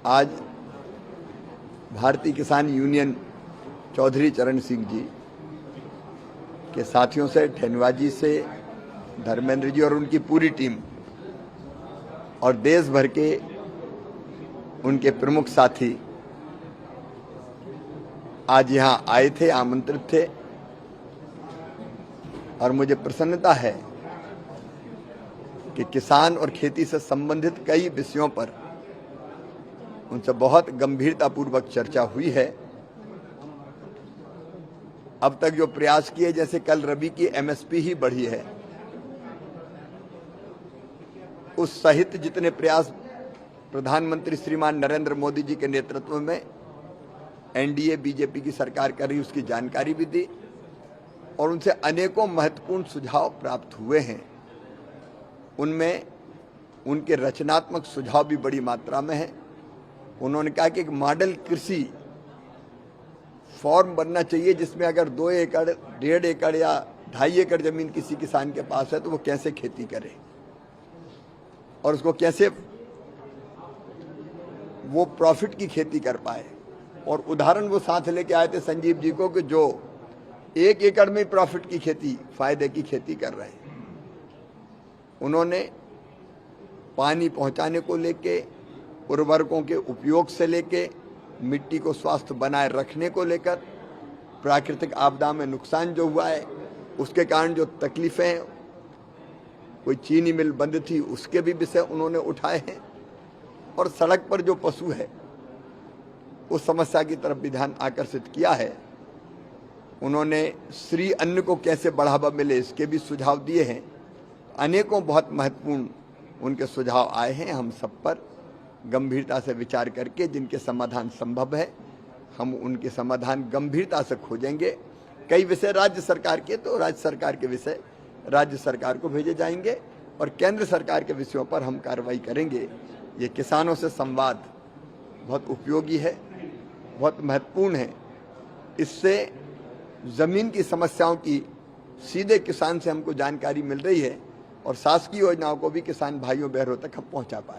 आज भारतीय किसान यूनियन चौधरी चरण सिंह जी के साथियों से, ठेनवा जी से, धर्मेंद्र जी और उनकी पूरी टीम और देश भर के उनके प्रमुख साथी आज यहां आए थे, आमंत्रित थे। और मुझे प्रसन्नता है कि किसान और खेती से संबंधित कई विषयों पर उनसे बहुत गंभीरतापूर्वक चर्चा हुई है। अब तक जो प्रयास किए, जैसे कल रबी की एमएसपी ही बढ़ी है, उस सहित जितने प्रयास प्रधानमंत्री श्रीमान नरेंद्र मोदी जी के नेतृत्व में एनडीए बीजेपी की सरकार कर रही, उसकी जानकारी भी दी और उनसे अनेकों महत्वपूर्ण सुझाव प्राप्त हुए हैं। उनमें उनके रचनात्मक सुझाव भी बड़ी मात्रा में हैं। उन्होंने कहा कि एक मॉडल कृषि फॉर्म बनना चाहिए जिसमें अगर 2 एकड़, 1.5 एकड़ या 2.5 एकड़ जमीन किसी किसान के पास है तो वो कैसे खेती करे और उसको कैसे वो प्रॉफिट की खेती कर पाए। और उदाहरण वो साथ लेके आए थे संजीव जी को कि जो 1 एकड़ में प्रॉफिट की खेती, फायदे की खेती कर रहे हैं। उन्होंने पानी पहुंचाने को लेके, उर्वरकों के उपयोग से लेके, मिट्टी को स्वस्थ बनाए रखने को लेकर, प्राकृतिक आपदा में नुकसान जो हुआ है उसके कारण जो तकलीफें हैं, कोई चीनी मिल बंद थी उसके भी विषय उन्होंने उठाए हैं। और सड़क पर जो पशु है उस समस्या की तरफ भी ध्यान आकर्षित किया है। उन्होंने श्री अन्न को कैसे बढ़ावा मिले इसके भी सुझाव दिए हैं। अनेकों बहुत महत्वपूर्ण उनके सुझाव आए हैं। हम सब पर गंभीरता से विचार करके जिनके समाधान संभव है हम उनके समाधान गंभीरता से खोजेंगे। कई विषय राज्य सरकार के, तो राज्य सरकार के विषय राज्य सरकार को भेजे जाएंगे और केंद्र सरकार के विषयों पर हम कार्रवाई करेंगे। ये किसानों से संवाद बहुत उपयोगी है, बहुत महत्वपूर्ण है। इससे जमीन की समस्याओं की सीधे किसान से हमको जानकारी मिल रही है और शासकीय योजनाओं को भी किसान भाइयों बहनों तक हम पहुंचा पाए।